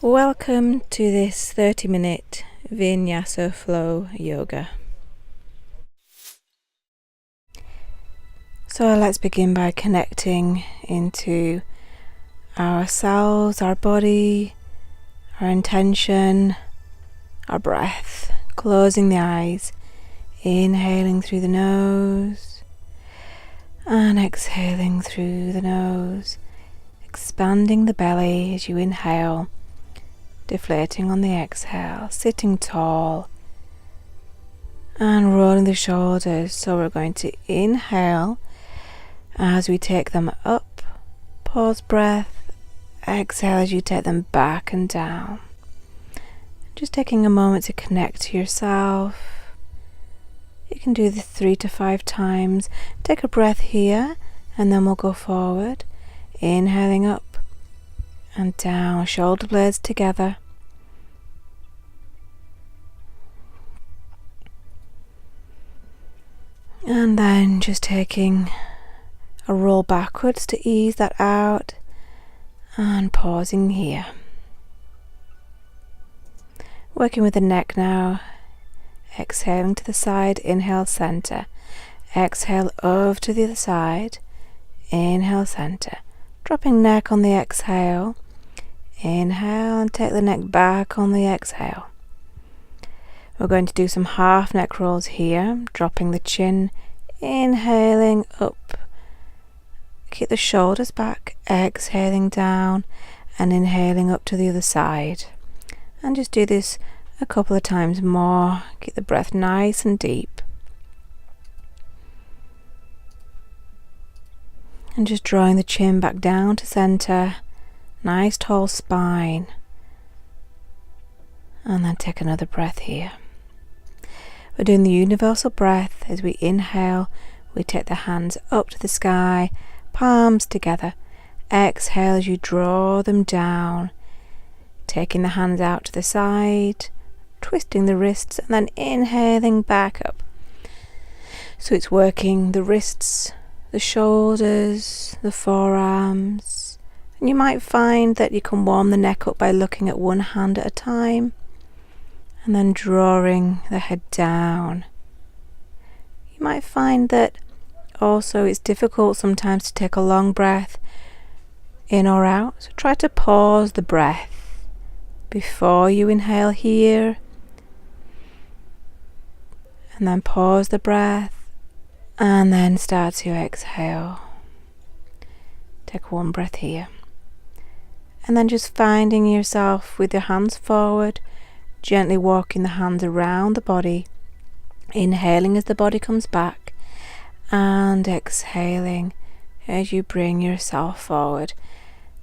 Welcome to this 30-minute Vinyasa flow yoga. So let's begin by connecting into ourselves, our body, our intention, our breath. Closing the eyes, inhaling through the nose and exhaling through the nose, expanding the belly as you inhale, deflating on the exhale, sitting tall and rolling the shoulders. So we're going to inhale as we take them up, pause breath, exhale as you take them back and down. Just taking a moment to connect to yourself. You can do this 3 to 5 times. Take a breath here and then we'll go forward, inhaling up and down, shoulder blades together. And then just taking a roll backwards to ease that out and pausing here. Working with the neck now, exhaling to the side, inhale center, exhale over to the other side, inhale center. Dropping neck on the exhale, inhale and take the neck back on the exhale. We're going to do some half neck rolls here, dropping the chin, inhaling up. Keep the shoulders back, exhaling down and inhaling up to the other side. And just do this a couple of times more. Keep the breath nice and deep. And just drawing the chin back down to center, nice tall spine. And then take another breath here. We're doing the universal breath. As we inhale, we take the hands up to the sky, palms together. Exhale as you draw them down, taking the hands out to the side, twisting the wrists, and then inhaling back up. So it's working the wrists, the shoulders, the forearms, and you might find that you can warm the neck up by looking at one hand at a time and then drawing the head down. You might find that also it's difficult sometimes to take a long breath in or out, so try to pause the breath before you inhale here and then pause the breath and then start to exhale. Take one breath here and then just finding yourself with your hands forward, gently walking the hands around the body, inhaling as the body comes back and exhaling as you bring yourself forward.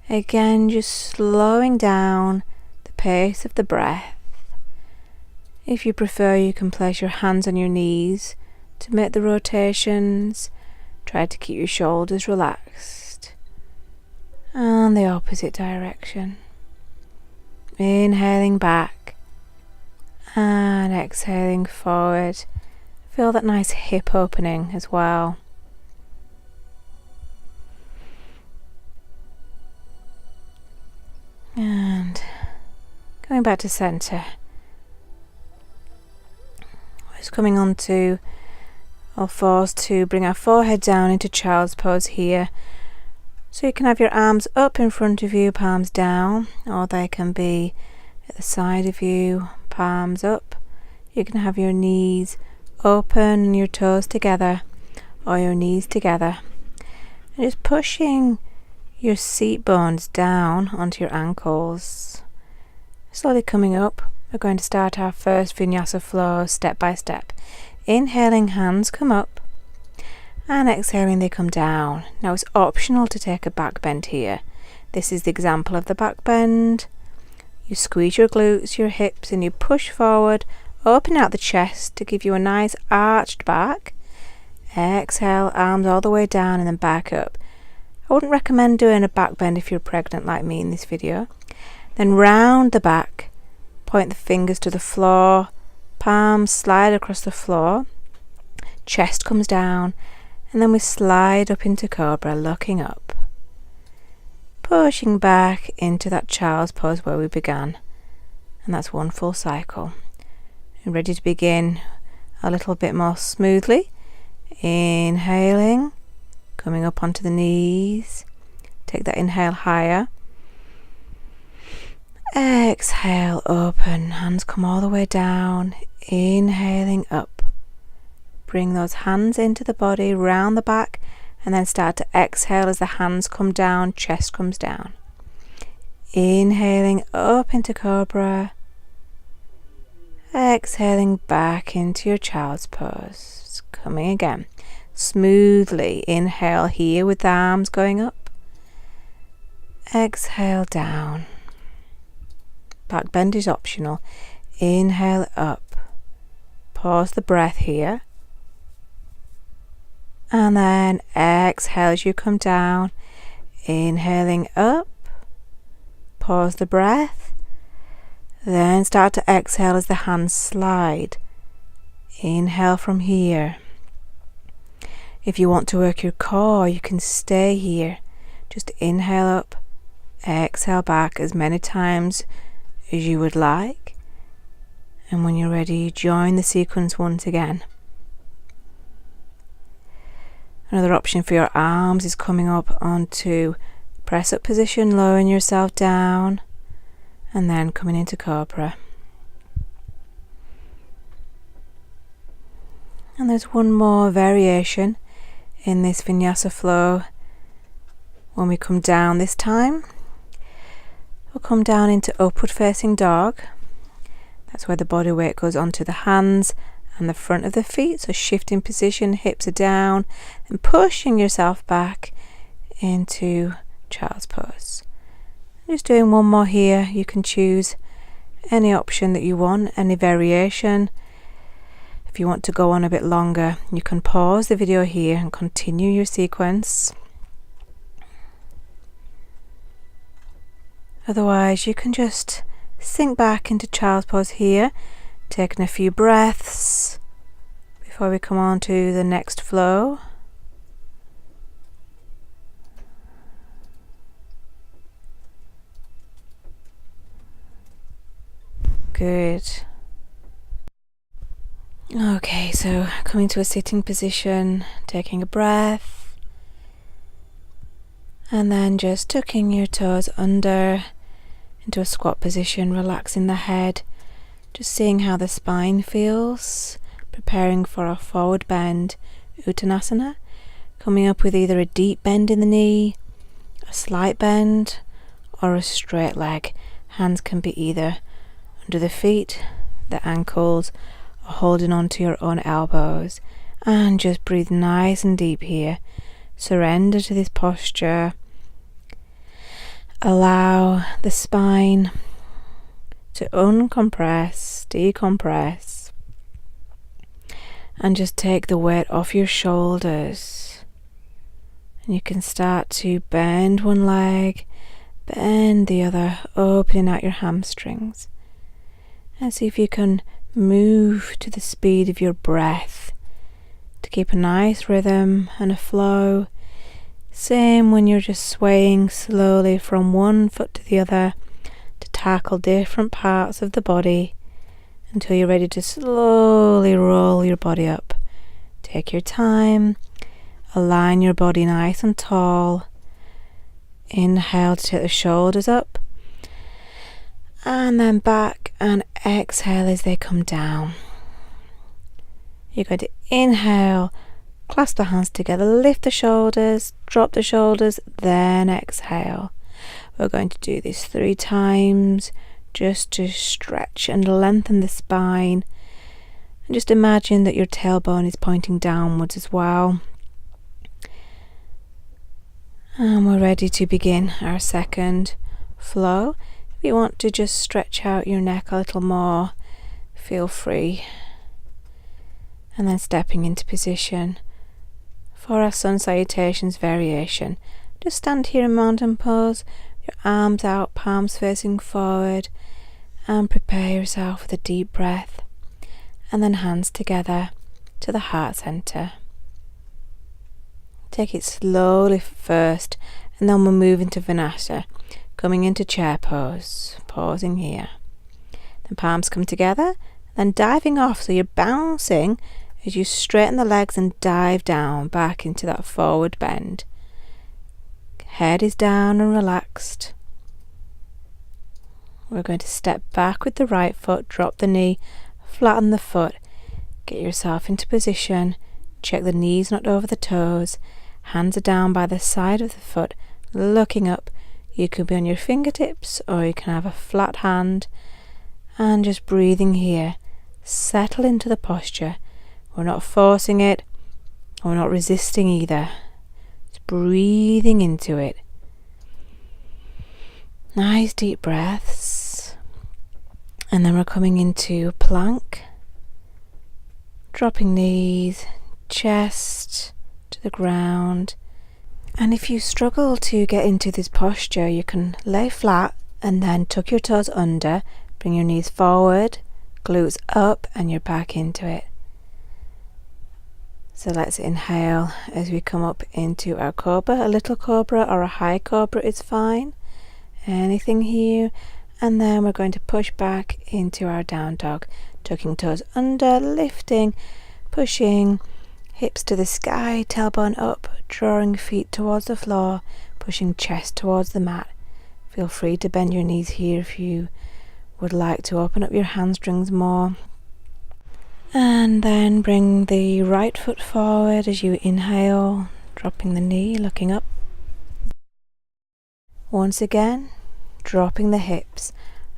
Again, just slowing down the pace of the breath. If you prefer, you can place your hands on your knees to make the rotations. Try to keep your shoulders relaxed. And the opposite direction. Inhaling back and exhaling forward. Feel that nice hip opening as well. And going back to center. Just coming onto all fours to bring our forehead down into child's pose here. So you can have your arms up in front of you, palms down, or they can be at the side of you, palms up. You can have your knees open and your toes together, or your knees together. And just pushing your seat bones down onto your ankles. Slowly coming up, we're going to start our first Vinyasa flow step by step. Inhaling, hands come up, and exhaling, they come down. Now it's optional to take a back bend here. This is the example of the back bend. You squeeze your glutes, your hips, and you push forward, open out the chest to give you a nice arched back. Exhale, arms all the way down and then back up. I wouldn't recommend doing a back bend if you're pregnant like me in this video. Then round the back, point the fingers to the floor, palms slide across the floor, chest comes down, and then we slide up into cobra, looking up. pushing back into that child's pose where we began. And that's one full cycle. You're ready to begin a little bit more smoothly. Inhaling, coming up onto the knees. Take that inhale higher. Exhale, open. Hands come all the way down. Inhaling up. Bring those hands into the body, round the back, and then start to exhale as the hands come down, chest comes down. Inhaling up into Cobra. Exhaling back into your child's pose. Coming again. Smoothly inhale here with the arms going up. Exhale down. Back bend is optional. Inhale up. Pause the breath here. And then exhale as you come down. Inhaling up. Pause the breath. Then start to exhale as the hands slide. Inhale from here. If you want to work your core, you can stay here. Just inhale up, exhale back as many times as you would like. And when you're ready, join the sequence once again. Another option for your arms is coming up onto press up position, lowering yourself down, and then coming into Cobra. And there's one more variation in this Vinyasa flow. When we come down this time, we'll come down into upward facing dog. That's where the body weight goes onto the hands and the front of the feet. So shifting position, hips are down, and pushing yourself back into child's pose. Just doing one more here. You can choose any option that you want, any variation. If you want to go on a bit longer, you can pause the video here and continue your sequence. Otherwise, you can just sink back into child's pose here, taking a few breaths before we come on to the next flow. Good. Okay, so coming to a sitting position, taking a breath, and then just tucking your toes under into a squat position, relaxing the head, just seeing how the spine feels, preparing for a forward bend, Uttanasana, coming up with either a deep bend in the knee, a slight bend, or a straight leg. Hands can be either under the feet, the ankles, or holding on to your own elbows. And just breathe nice and deep here. Surrender to this posture. Allow the spine to uncompress, decompress, and just take the weight off your shoulders. And you can start to bend one leg, bend the other, opening out your hamstrings. And see if you can move to the speed of your breath to keep a nice rhythm and a flow. Same when you're just swaying slowly from one foot to the other to tackle different parts of the body until you're ready to slowly roll your body up. Take your time, align your body nice and tall. Inhale to take the shoulders up, and then back, and exhale as they come down. You're going to inhale, clasp the hands together, lift the shoulders, drop the shoulders, then exhale. We're going to do this 3 times just to stretch and lengthen the spine. And just imagine that your tailbone is pointing downwards as well. And we're ready to begin our second flow. If you want to just stretch out your neck a little more, feel free. And then stepping into position for our sun salutations variation. Just stand here in mountain pose, your arms out, palms facing forward, and prepare yourself with a deep breath, and then hands together to the heart center. Take it slowly first And then we'll move into Vinyasa, coming into chair pose, pausing here. Then palms come together, then diving off, so you're bouncing as you straighten the legs and dive down back into that forward bend. Head is down and relaxed. We're going to step back with the right foot, drop the knee, flatten the foot, get yourself into position, check the knees not over the toes, hands are down by the side of the foot, looking up. You could be on your fingertips or you can have a flat hand, and just breathing here. Settle into the posture. We're not forcing it, or we're not resisting either. Just breathing into it. Nice deep breaths. And then we're coming into plank. Dropping knees, chest to the ground. And if you struggle to get into this posture, you can lay flat and then tuck your toes under, bring your knees forward, glutes up, and you're back into it. So let's inhale as we come up into our cobra. A little cobra or a high cobra is fine. Anything here. And then we're going to push back into our down dog. Tucking toes under, lifting, pushing, hips to the sky, tailbone up, drawing feet towards the floor, pushing chest towards the mat. Feel free to bend your knees here if you would like to open up your hamstrings more. And then bring the right foot forward as you inhale, dropping the knee, looking up. Once again, dropping the hips,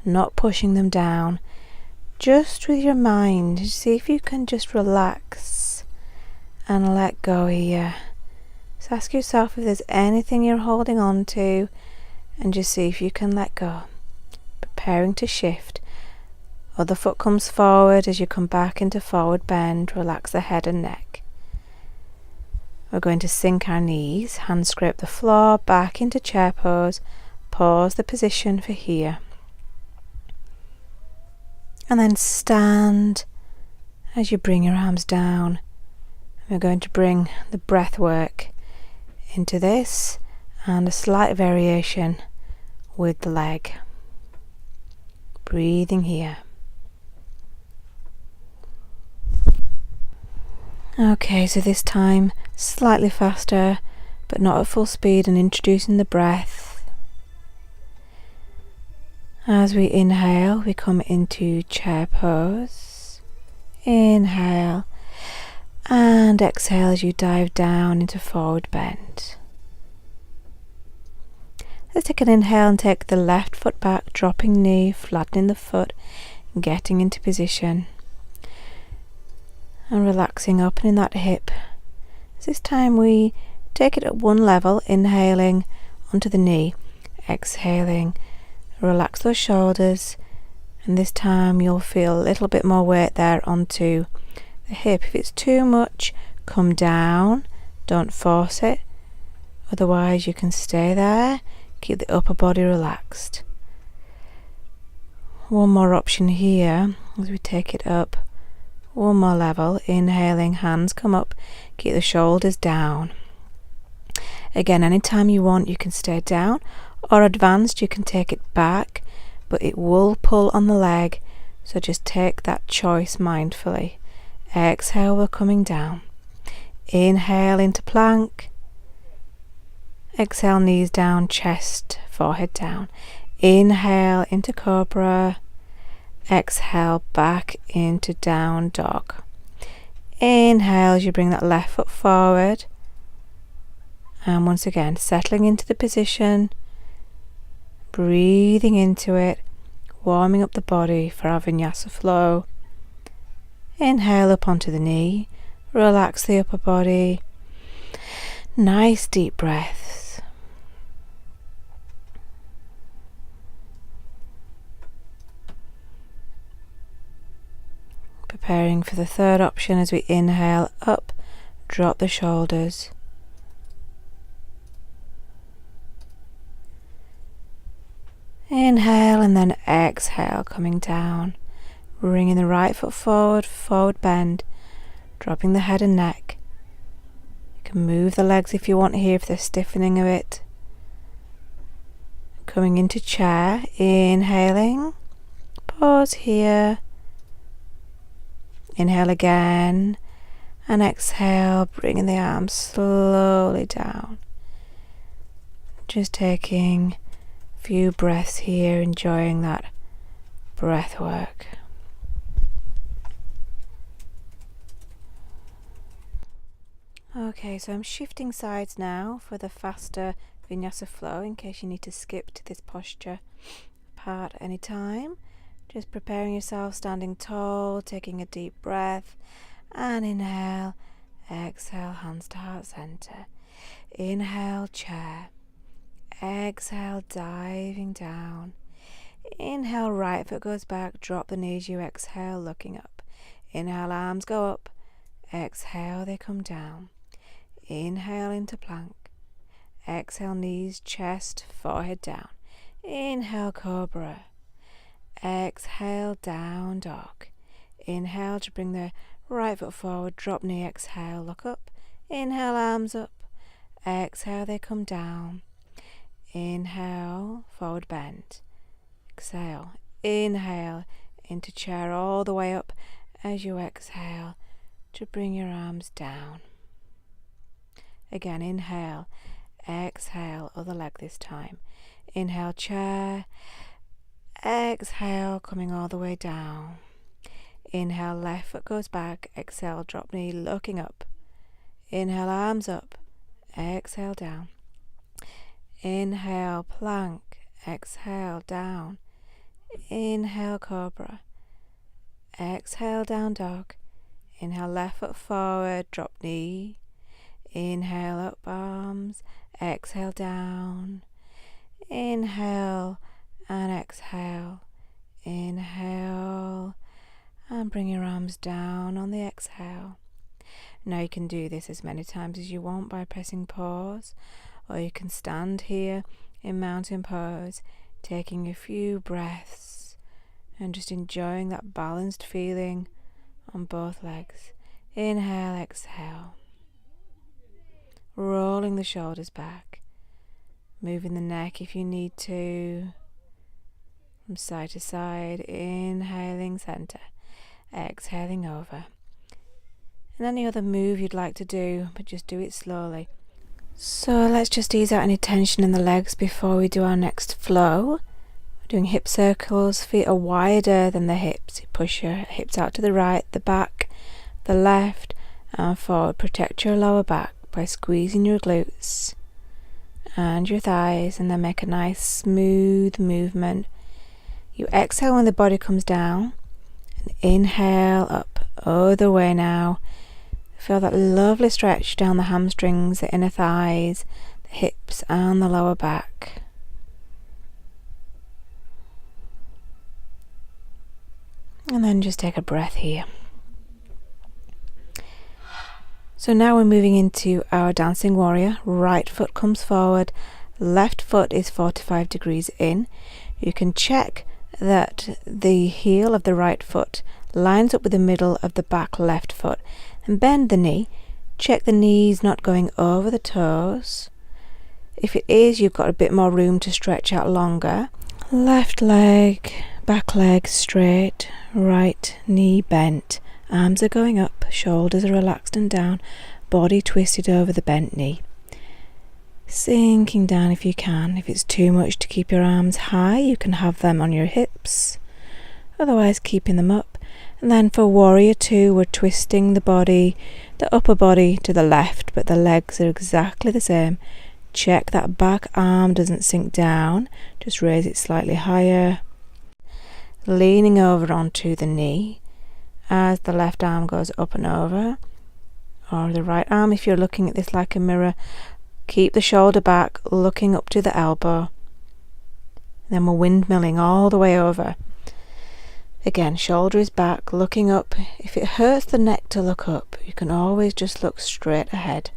not pushing them down. Just with your mind, see if you can just relax and let go here. So ask yourself if there's anything you're holding on to, and just see if you can let go. Preparing to shift. Other foot comes forward as you come back into forward bend. Relax the head and neck. We're going to sink our knees, hands scrape the floor, back into chair pose. Pause the position for here. And then stand as you bring your arms down. We're going to bring the breath work into this and a slight variation with the leg. Breathing here. Okay, so this time slightly faster, but not at full speed, and introducing the breath. As we inhale, we come into chair pose. Inhale and exhale as you dive down into forward bend. Let's take an inhale and take the left foot back, dropping knee, flattening the foot, getting into position. And relaxing, opening that hip. This time we take it at one level, inhaling onto the knee, exhaling, relax those shoulders, and this time you'll feel a little bit more weight there onto the hip. If it's too much, come down, don't force it, otherwise you can stay there, keep the upper body relaxed. One more option here as we take it up. One more level, inhaling, hands come up, keep the shoulders down. Again, anytime you want, you can stay down, or advanced, you can take it back, but it will pull on the leg, so just take that choice mindfully. Exhale, we're coming down. Inhale into plank. Exhale, knees down, chest, forehead down. Inhale into cobra. Exhale, back into down dog. Inhale as you bring that left foot forward. And once again, settling into the position. Breathing into it. Warming up the body for our Vinyasa flow. Inhale up onto the knee. Relax the upper body. Nice deep breaths. Preparing for the third option as we inhale up, drop the shoulders. Inhale and then exhale, coming down. Bringing the right foot forward, forward bend, dropping the head and neck. You can move the legs if you want here, if they're stiffening a bit. Coming into chair, inhaling, pause here, inhale again, and exhale, bringing the arms slowly down. Just taking a few breaths here, enjoying that breath work. Okay, so I'm shifting sides now for the faster Vinyasa flow in case you need to skip to this posture part anytime. Just preparing yourself, standing tall, taking a deep breath, and inhale, exhale, hands to heart center. Inhale, chair. Exhale, diving down. Inhale, right foot goes back, drop the knees, you exhale, looking up. Inhale, arms go up. Exhale, they come down. Inhale into plank. Exhale, knees, chest, forehead down. Inhale, cobra. Exhale, down dog. Inhale to bring the right foot forward, drop knee, exhale, look up. Inhale, arms up. Exhale, they come down. Inhale, forward bend. Exhale, inhale into chair all the way up as you exhale to bring your arms down. Again, inhale, exhale, other leg this time. Inhale, chair. Exhale, coming all the way down. Inhale, left foot goes back. Exhale, drop knee, looking up. Inhale, arms up. Exhale, down. Inhale, plank. Exhale, down. Inhale, cobra. Exhale, down dog. Inhale, left foot forward, drop knee. Inhale, up arms. Exhale, down. Inhale and exhale. Inhale and bring your arms down on the exhale. Now you can do this as many times as you want by pressing pause, or you can stand here in mountain pose, taking a few breaths and just enjoying that balanced feeling on both legs. Inhale, exhale. Rolling the shoulders back, moving the neck if you need to, from side to side, inhaling center, exhaling over. And any other move you'd like to do, but just do it slowly. So let's just ease out any tension in the legs before we do our next flow. We're doing hip circles, feet are wider than the hips. You push your hips out to the right, the back, the left, and forward. Protect your lower back by squeezing your glutes and your thighs, and then make a nice smooth movement. You exhale when the body comes down, and inhale up, other way now. Feel that lovely stretch down the hamstrings, the inner thighs, the hips and the lower back. And then just take a breath here. So now we're moving into our dancing warrior. Right foot comes forward, left foot is 45 degrees in. You can check that the heel of the right foot lines up with the middle of the back left foot, and bend the knee. Check the knees not going over the toes. If it is, you've got a bit more room to stretch out longer. Left leg, back leg straight, right knee bent. Arms are going up, shoulders are relaxed and down, body twisted over the bent knee. Sinking down if you can. If it's too much to keep your arms high, you can have them on your hips, otherwise keeping them up. And then for warrior 2, we're twisting the body, the upper body to the left, but the legs are exactly the same. Check that back arm doesn't sink down, just raise it slightly higher, leaning over onto the knee as the left arm goes up and over, or the right arm if you're looking at this like a mirror. Keep the shoulder back, looking up to the elbow. Then we're windmilling all the way over. Again, shoulder is back, looking up. If it hurts the neck to look up, you can always just look straight ahead.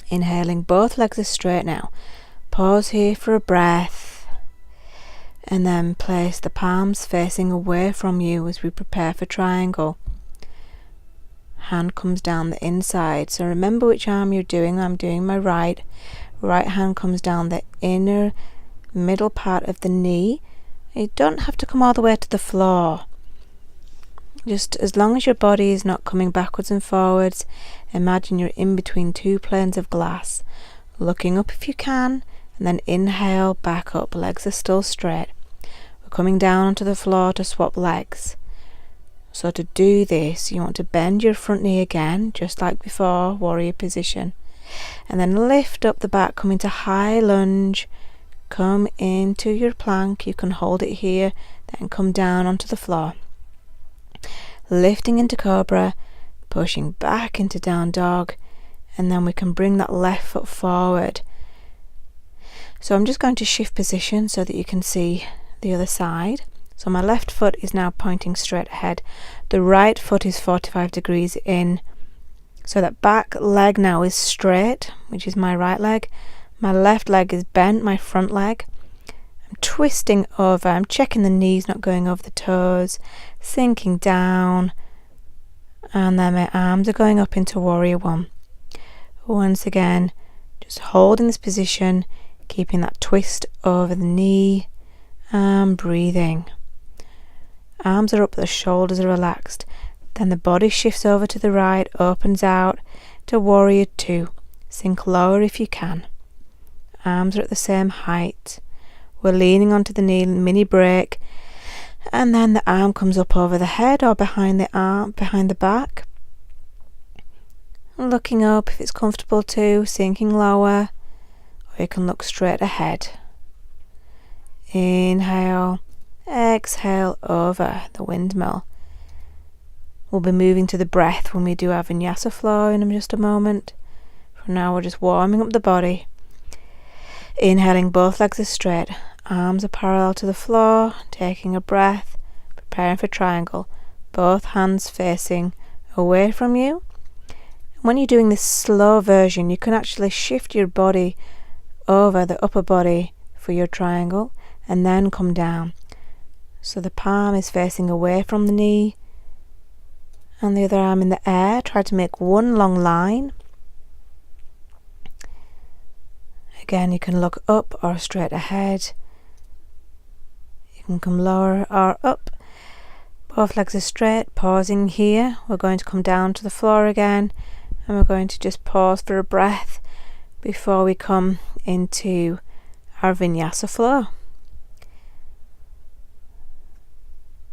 Inhaling, both legs are straight now. Pause here for a breath, and then place the palms facing away from you as we prepare for triangle. Hand comes down the inside, so remember which arm you're doing. I'm doing my right. Right hand comes down the inner middle part of the knee. You don't have to come all the way to the floor. Just as long as your body is not coming backwards and forwards, imagine you're in between two planes of glass, looking up if you can, and then inhale, back up, legs are still straight. We're coming down onto the floor to swap legs. So to do this, you want to bend your front knee again, just like before, warrior position, and then lift up the back, come into high lunge, come into your plank. You can hold it here, then come down onto the floor. Lifting into cobra, pushing back into down dog, and then we can bring that left foot forward. So I'm just going to shift position so that you can see the other side. So my left foot is now pointing straight ahead. The right foot is 45 degrees in. So that back leg now is straight, which is my right leg. My left leg is bent, my front leg. I'm twisting over, I'm checking the knees not going over the toes, sinking down, and then my arms are going up into warrior one. Once again, just holding this position, keeping that twist over the knee, and breathing. Arms are up, the shoulders are relaxed. Then the body shifts over to the right, opens out to warrior two. Sink lower if you can. Arms are at the same height. We're leaning onto the knee, mini break, and then the arm comes up over the head or behind the arm, behind the back. Looking up if it's comfortable to, sinking lower, or you can look straight ahead. Inhale, exhale over the windmill. We'll be moving to the breath when we do our Vinyasa flow in just a moment. For now, we're just warming up the body. Inhaling, both legs are straight, arms are parallel to the floor, taking a breath, preparing for triangle, both hands facing away from you. When you're doing this slow version, you can actually shift your body over the upper body for your triangle and then come down. So the palm is facing away from the knee and the other arm in the air. Try to make one long line. Again, you can look up or straight ahead. You can come lower or up. Both legs are straight, pausing here. We're going to come down to the floor again, and we're going to just pause for a breath before we come into our Vinyasa flow.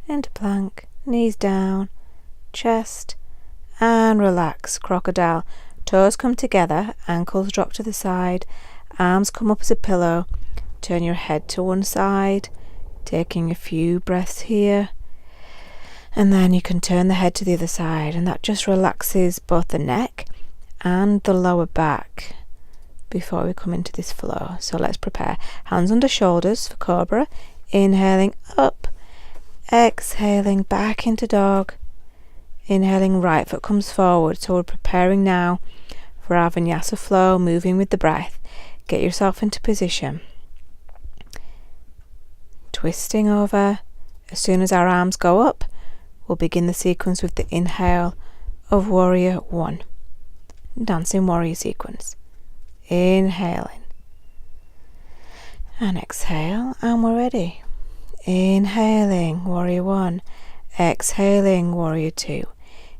Into plank, knees down, chest, and relax, crocodile. Toes come together, ankles drop to the side, arms come up as a pillow. Turn your head to one side, taking a few breaths here, and then you can turn the head to the other side, and that just relaxes both the neck and the lower back before we come into this flow. So let's prepare. Hands under shoulders for cobra, inhaling up, exhaling back into dog, inhaling, right foot comes forward. So we're preparing now for our Vinyasa flow, moving with the breath. Get yourself into position. Twisting over. As soon as our arms go up, we'll begin the sequence with the inhale of warrior one. Dancing warrior sequence. Inhaling. And exhale, and we're ready. Inhaling, warrior one. Exhaling, warrior two.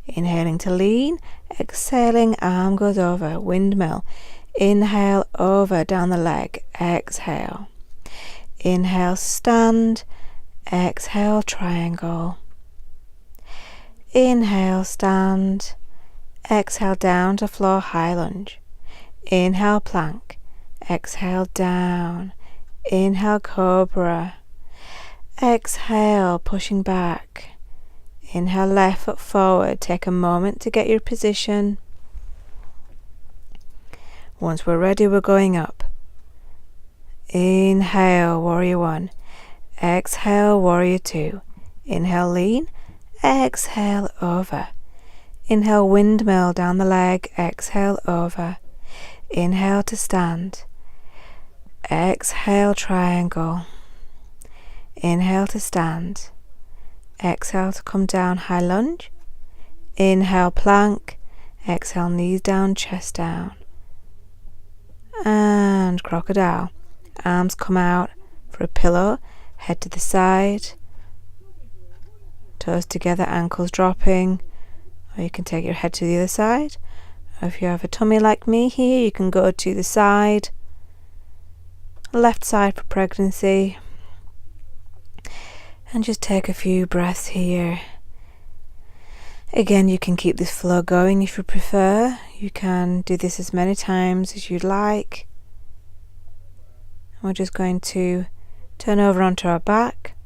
Inhaling to lean. Exhaling, arm goes over, windmill. Inhale, over, down the leg. Exhale. Inhale, stand. Exhale, triangle. Inhale, stand. Exhale, down to floor, high lunge. Inhale, plank. Exhale, down. Inhale, cobra. Exhale, pushing back. Inhale, left foot forward. Take a moment to get your position. Once we're ready, we're going up. Inhale, warrior one. Exhale, warrior two. Inhale, lean. Exhale, over. Inhale, windmill down the leg. Exhale, over. Inhale to stand. Exhale, triangle. Inhale to stand. Exhale to come down, high lunge. Inhale, plank. Exhale, knees down, chest down. And crocodile. Arms come out, for a pillow, head to the side, toes together, ankles dropping, or you can take your head to the other side. Or if you have a tummy like me here, you can go to the side, left side for pregnancy, and just take a few breaths here. Again, you can keep this flow going if you prefer. You can do this as many times as you'd like. We're just going to turn over onto our back.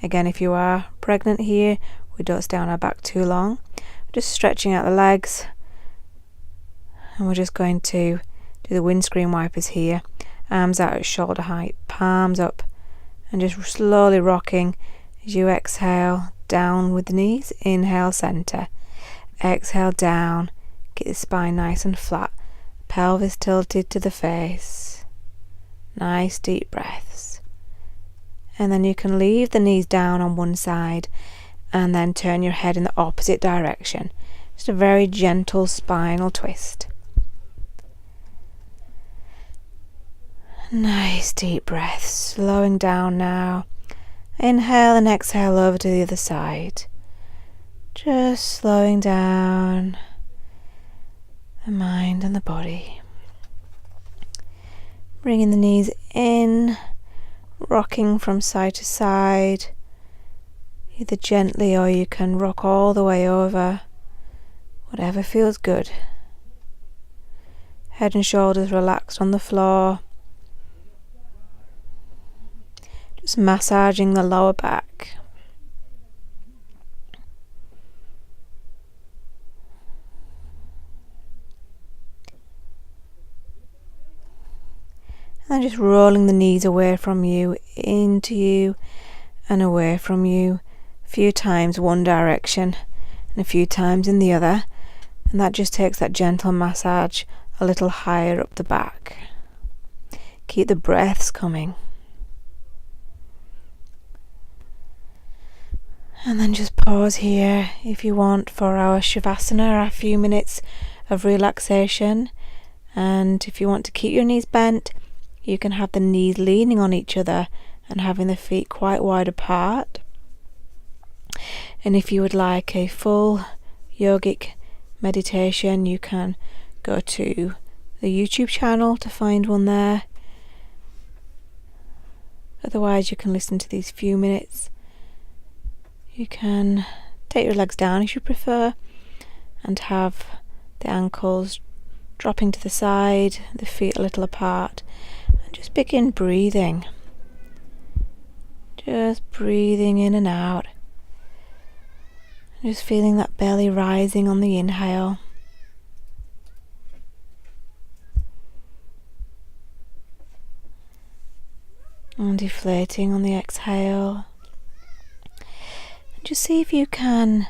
Again, if you are pregnant here, we don't stay on our back too long. We're just stretching out the legs, and we're just going to do the windscreen wipers here. Arms out at shoulder height, palms up, and just slowly rocking as you exhale, down with the knees. Inhale, center. Exhale, down. Get the spine nice and flat. Pelvis tilted to the face. Nice deep breaths. And then you can leave the knees down on one side and then turn your head in the opposite direction. Just a very gentle spinal twist. Nice deep breaths. Slowing down now. Inhale and exhale over to the other side. Just slowing down the mind and the body. Bringing the knees in, rocking from side to side, either gently or you can rock all the way over, whatever feels good. Head and shoulders relaxed on the floor. Just massaging the lower back. And just rolling the knees away from you, into you, and away from you. A few times one direction, and a few times in the other. And that just takes that gentle massage a little higher up the back. Keep the breaths coming. And then just pause here if you want for our Shavasana, our few minutes of relaxation. And if you want to keep your knees bent, you can have the knees leaning on each other and having the feet quite wide apart. And if you would like a full yogic meditation, you can go to the YouTube channel to find one there. Otherwise, you can listen to these few minutes. You can take your legs down if you prefer and have the ankles dropping to the side, the feet a little apart, and just begin breathing. Just breathing in and out. Just feeling that belly rising on the inhale. And deflating on the exhale. Just see if you can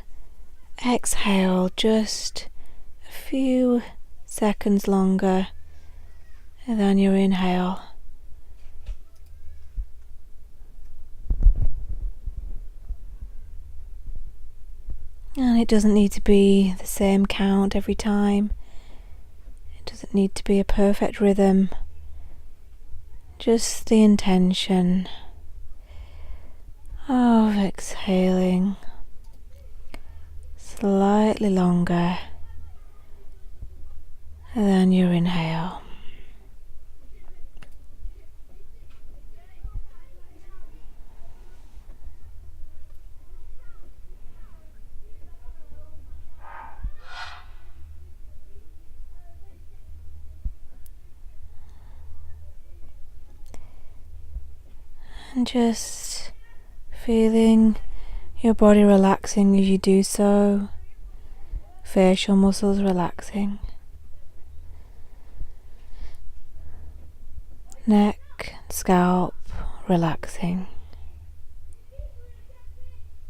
exhale just a few seconds longer than your inhale. And it doesn't need to be the same count every time. It doesn't need to be a perfect rhythm. Just the intention of exhaling slightly longer than your inhale. And just feeling your body relaxing as you do so, facial muscles relaxing, neck, scalp relaxing,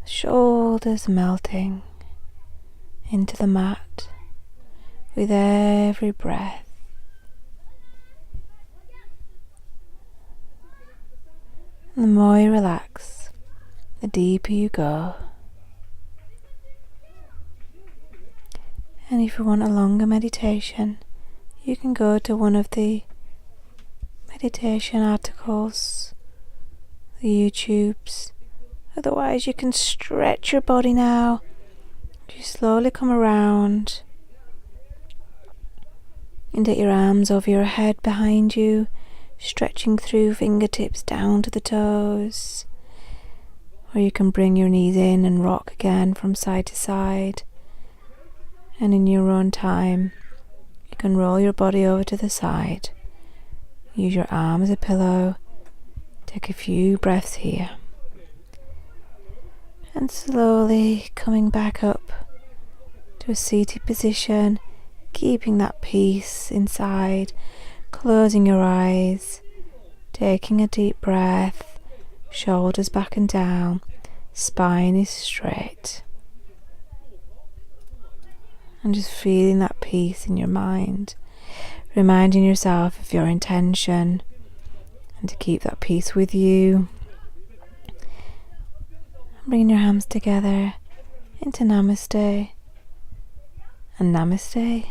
shoulders melting into the mat with every breath. The more you relax, the deeper you go. And if you want a longer meditation, you can go to one of the meditation articles the YouTubes. Otherwise, you can stretch your body now. You slowly come around and get your arms over your head behind you, stretching through fingertips down to the toes. Or you can bring your knees in and rock again from side to side. And in your own time, you can roll your body over to the side. Use your arm as a pillow. Take a few breaths here. And slowly coming back up to a seated position, keeping that peace inside, closing your eyes, taking a deep breath, shoulders back and down, spine is straight. And just feeling that peace in your mind, reminding yourself of your intention and to keep that peace with you. Bringing your hands together into Namaste and Namaste.